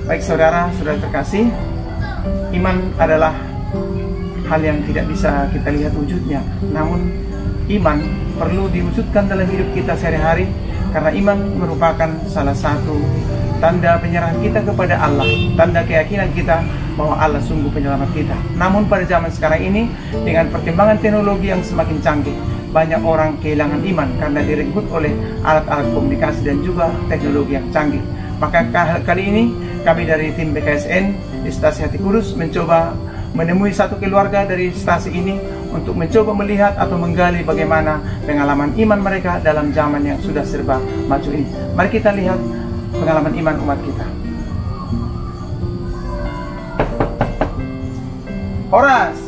Baik saudara terkasih, iman adalah hal yang tidak bisa kita lihat wujudnya. Namun iman perlu diwujudkan dalam hidup kita sehari-hari, karena iman merupakan salah satu tanda penyerahan kita kepada Allah, tanda keyakinan kita bahwa Allah sungguh penyelamat kita. Namun pada zaman sekarang ini, dengan perkembangan teknologi yang semakin canggih, banyak orang kehilangan iman karena direnggut oleh alat-alat komunikasi dan juga teknologi yang canggih. Maka kali ini kami dari tim BKSN di Stasi Hati Kudus mencoba menemui satu keluarga dari stasi ini untuk mencoba melihat atau menggali bagaimana pengalaman iman mereka dalam zaman yang sudah serba maju ini. Mari kita lihat pengalaman iman umat kita. Horas.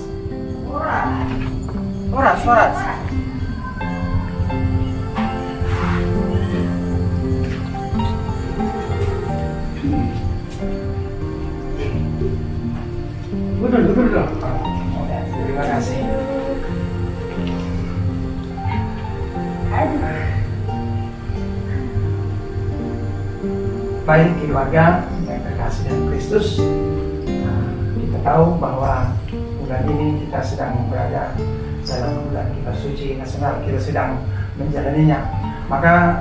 Duduk. Terima kasih. Baik keluarga yang terkasih dalam Kristus, kita tahu bahwa bulan ini kita sedang berada dalam bulan Kipas Suci Nasional, kita sedang menjalaninya. Maka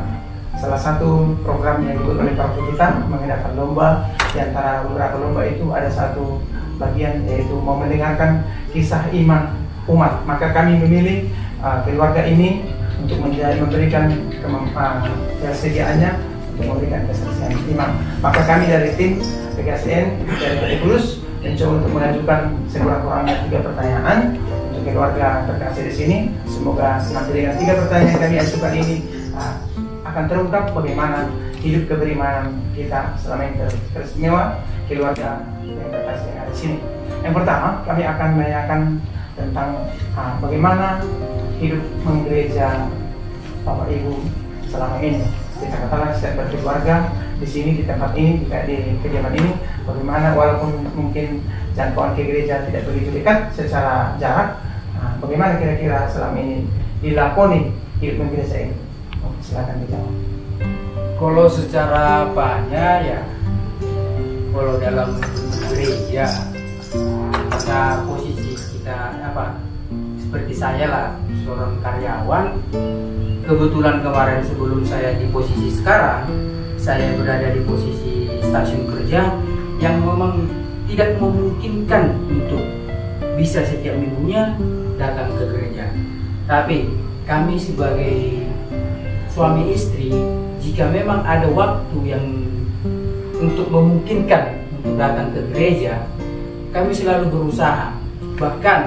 salah satu program yang dibuat oleh Pak kita mengadakan lomba. Di antara beberapa lomba itu ada satu bagian yaitu mau mendengarkan kisah iman umat. Maka kami memilih keluarga ini untuk memberikan kesediaannya untuk memberikan kesaksian iman. Maka kami dari tim BKSN dari Hati Kudus mencoba untuk mengajukan sekurang-kurangnya 3 pertanyaan untuk keluarga terkasih di sini. Semoga nanti dengan 3 pertanyaan yang kami ajukan ini akan terungkap bagaimana hidup keberimanan kita selama ini teristimewa keluarga yang terkasih yang ada di sini. Yang pertama, kami akan menanyakan tentang bagaimana hidup menggereja Bapak Ibu selama ini. Kita katakan setiap berkeluarga di sini, di tempat ini, di kediaman ini, bagaimana walaupun mungkin jangkauan ke gereja tidak begitu dekat secara jarak, bagaimana kira-kira selama ini dilakoni hidup menggereja ini? Silakan dijawab. Kalau secara banyak ya, kalau dalam gereja karena posisi kita seperti saya lah, seorang karyawan. Kebetulan kemarin sebelum saya di posisi sekarang, saya berada di posisi stasiun kerja yang memang tidak memungkinkan untuk bisa setiap minggunya datang ke gereja. Tapi kami sebagai suami istri, jika memang ada waktu yang untuk memungkinkan untuk datang ke gereja, kami selalu berusaha. Bahkan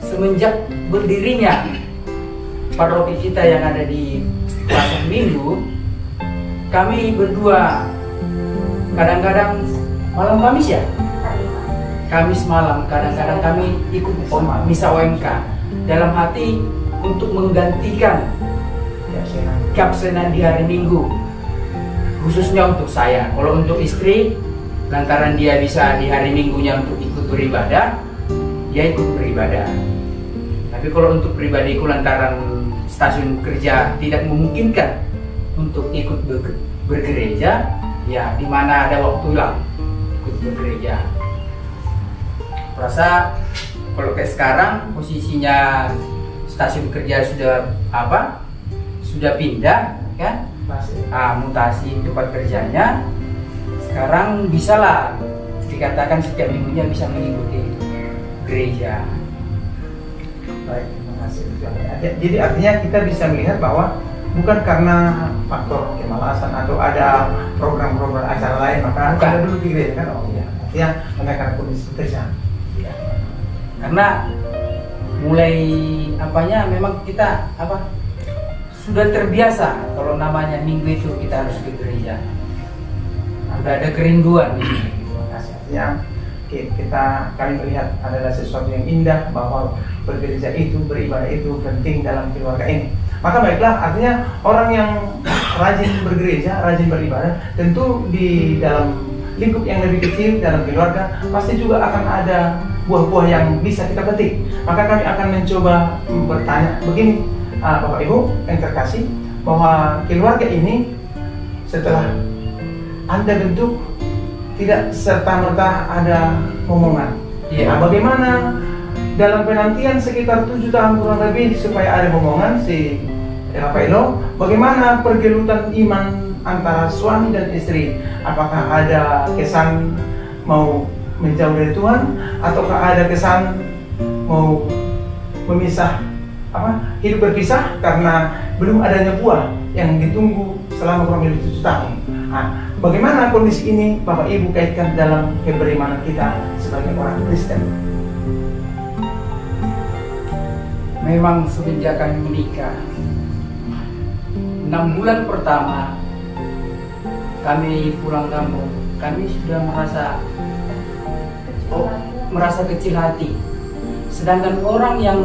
semenjak berdirinya paroki kita yang ada di Pasar Minggu, kami berdua kadang-kadang malam Kamis ya, Kamis malam kadang-kadang kami ikut misa OMK dalam hati untuk menggantikan keabsenan di hari Minggu, khususnya untuk saya. Kalau untuk istri, lantaran dia bisa di hari Minggunya untuk ikut beribadah, dia ikut beribadah. Tapi kalau untuk pribadiku, lantaran stasiun kerja tidak memungkinkan untuk ikut bergereja, ya di mana ada waktu lah ikut bergereja. Rasa kalau kayak sekarang posisinya stasiun kerja sudah pindah kan, mutasi tempat kerjanya. Sekarang bisalah dikatakan setiap minggunya bisa mengikuti gereja. Baik, terima kasih. Jadi artinya kita bisa melihat bahwa bukan karena faktor kemalasan atau ada program-program acara lain maka ada dulu di gereja kan? Oh iya, artinya menekan kondisi kerja. Ya. Karena mulai memang kita sudah terbiasa kalau namanya minggu itu kita harus ke gereja. Sudah ada kerinduan. Terima kasih. Artinya kami melihat adalah sesuatu yang indah bahwa bergereja itu, beribadah itu penting dalam keluarga ini. Maka baiklah, artinya orang yang rajin bergereja, rajin beribadah, tentu di dalam lingkup yang lebih kecil dalam keluarga pasti juga akan ada buah-buah yang bisa kita petik. Maka kami akan mencoba bertanya begini, Bapak Ibu yang terkasih, bahwa keluarga ini setelah Anda bentuk tidak serta-merta ada omongan. Iya. Nah, bagaimana dalam penantian sekitar 7 tahun kurang lebih supaya ada omongan si Rafaelo, bagaimana pergelutan iman antara suami dan istri? Apakah ada kesan mau menjauh dari Tuhan, ataukah ada kesan mau memisah, hidup berpisah karena belum adanya buah yang ditunggu selama kurang lebih 7 tahun? Nah, bagaimana kondisi ini Bapak Ibu kaitkan dalam keberimanan kita sebagai orang Kristen? Memang semenjak kami menikah 6 bulan pertama kami pulang kampung, kami sudah merasa kecil hati. Sedangkan orang yang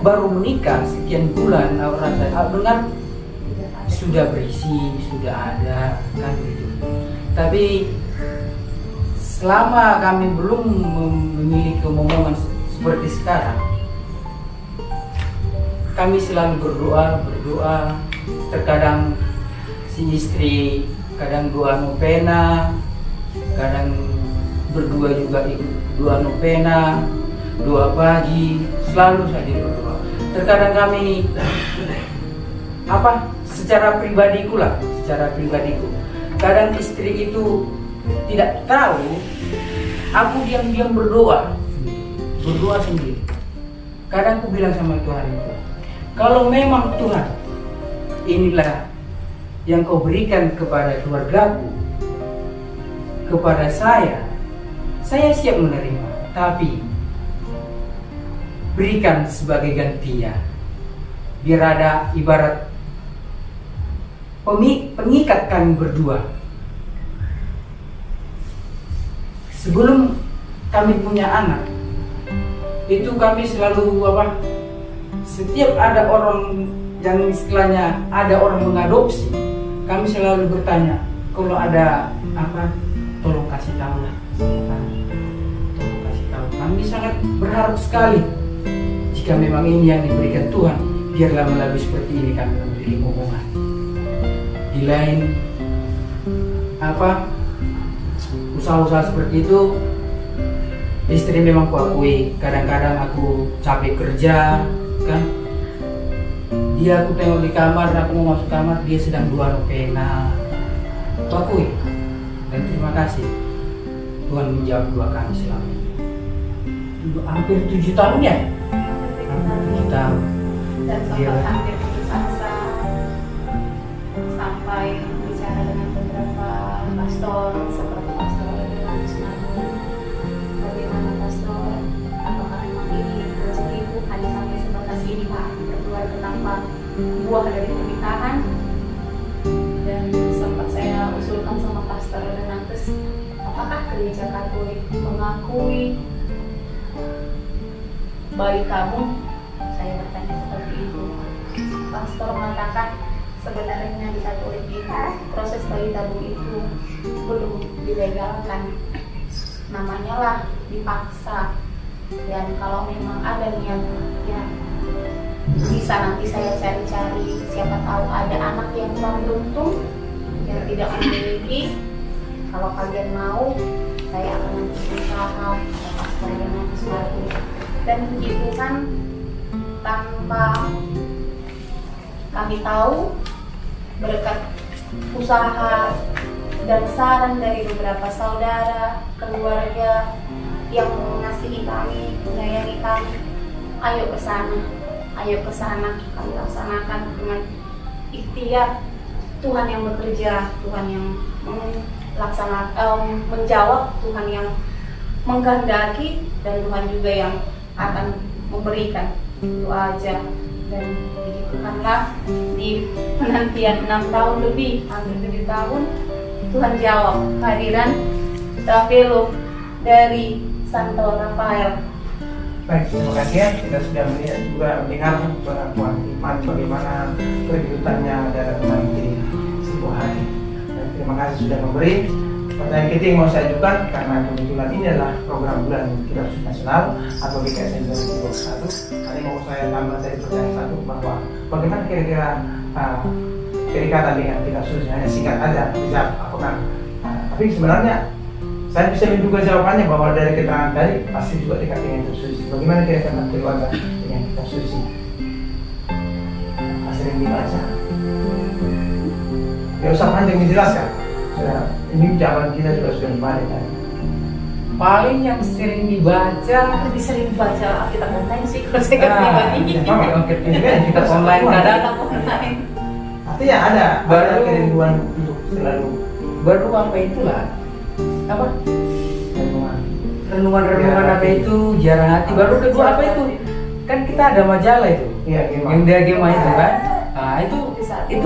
baru menikah sekian bulan, dengar sudah berisi, sudah ada, kan gitu. Tapi selama kami belum memiliki omongan seperti sekarang, kami selalu berdoa. Terkadang si istri kadang doa novena, kadang berdua juga ikut doa novena, doa pagi, selalu saja berdoa. Terkadang kami secara pribadiku, kadang istri itu tidak tahu, aku diam-diam berdoa sendiri. Kadang aku bilang sama Tuhan itu, kalau memang Tuhan inilah yang kau berikan kepada keluargaku, kepada saya siap menerima, tapi berikan sebagai gantinya, biar ada ibarat pengikat kami berdua. Sebelum kami punya anak, itu kami selalu setiap ada orang yang istilahnya ada orang mengadopsi, kami selalu bertanya, kalau ada tolong kasih tahu lah, tolong kasih tahu. Kami sangat berharap sekali jika memang ini yang diberikan Tuhan, biarlah melalui seperti ini kami memiliki omongan. Di lain usaha-usaha seperti itu, istri memang kuakui, kadang-kadang aku capek kerja, kan? Dia aku tengok di kamar, aku mau masuk kamar, dia sedang doa novena. Kuakui dan terima kasih, Tuhan menjawab doa kami selama ini. Hampir 7 tahun ya? Hampir 7 tahun. Dan sempat hampir putus asa, sampai bicara dengan beberapa pastor seperti pastor dengan Ismail. Bagaimana pastor? Apakah memang ini rezekiku hanya sampai sebatas ini Pak, berkeluarga tanpa buah dari pernikahan? Dan sempat saya usulkan sama pastor dengan apakah gereja Katolik mengakui bayi kamu? Saya bertanya seperti itu. Pastor mengatakan sebenarnya di Katolik itu proses bayi tabung itu belum dilegalkan, namanya lah dipaksa. Dan kalau memang ada niat, ya bisa nanti saya cari-cari, siapa tahu ada anak yang kurang beruntung yang tidak memiliki. Kalau kalian mau, saya akan nanti berusaha atau pastor dengan sesuatu. Dan begitu kan, tanpa kami tahu, berkat usaha dan saran dari beberapa saudara, keluarga yang mengasihi kami, menyayangi kami, ayo ke sana, kami laksanakan dengan ikhtiar. Tuhan yang bekerja, Tuhan yang menjawab, Tuhan yang mengkehendaki, dan Tuhan juga yang akan memberikan. Itu aja. Dan begitukanlah di penantian 6 tahun lebih, hampir 7 tahun, Tuhan jawab kehadiran Rafaelo dari Santo Rafael. Baik, terima kasih ya. Kita sudah mendengar pengakuan iman bagaimana kehidupannya dalam menjadi sebuah hari. Dan terima kasih sudah memberi. Pertanyaan kita yang mau saya ajukan, karena kebetulan ini adalah program bulan Kita Khusus Nasional atau GKSN 2021. Kali mau saya tambah dari pertanyaan satu, bahwa bagaimana kira-kira keikatan dengan Kita Khusus, hanya singkat aja dijawab apakah. Tapi sebenarnya Saya bisa menduga jawabannya bahwa dari keterangan tadi pasti juga dekat dengan kitab suci. Bagaimana kira-kira tentang keluarga dengan kitab suci? Sering dibaca. Ya usah panjang menjelaskan. Sudah, ini jawaban kita juga sudah balik kan. Paling yang sering dibaca Lebih sering baca kita online sih kalau saya pribadi. kita online kadang Online. Artinya ada Baru- kerinduan untuk selalu baru apa itulah apa renungan. renungan apa itu jarang hati, baru kedua apa itu kan kita ada majalah itu Iya, gimana? yang dia game itu kan, nah itu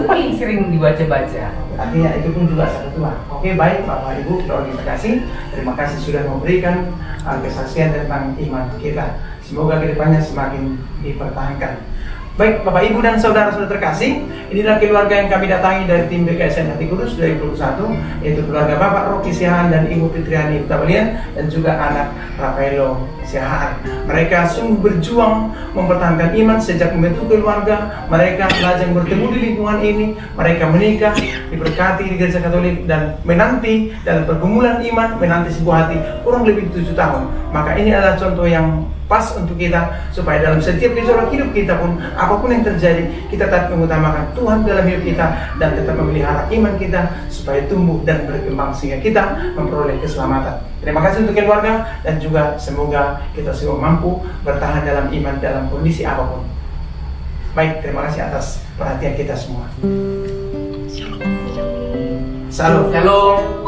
paling sering dibaca-baca. Artinya itu pun juga satu Tuhan. Oke, baik Bapak Ibu, doa kita kasih. Terima kasih sudah memberikan kesaksian tentang iman kita. Semoga kedepannya semakin dipertahankan. Baik Bapak Ibu dan saudara-saudara terkasih, inilah keluarga yang kami datangi dari tim BKSN Hati Kudus 2021, yaitu keluarga Bapak Rocky Siahaan dan Ibu Fitriani Utabalian dan juga anak Rafaelo Siahaan. Mereka sungguh berjuang mempertahankan iman sejak membentuk keluarga. Mereka lajang bertemu di lingkungan ini, mereka menikah, diberkati di Gereja Katolik dan menanti dalam pergumulan iman, menanti sebuah hati kurang lebih 7 tahun. Maka ini adalah contoh yang pas untuk kita, supaya dalam setiap gejolak hidup kita pun, apapun yang terjadi, kita tetap mengutamakan Tuhan dalam hidup kita dan tetap memelihara iman kita supaya tumbuh dan berkembang sehingga kita memperoleh keselamatan. Terima kasih untuk keluarga dan juga semoga kita semua mampu bertahan dalam iman dalam kondisi apapun. Baik, terima kasih atas perhatian kita semua. Salam. Shalom.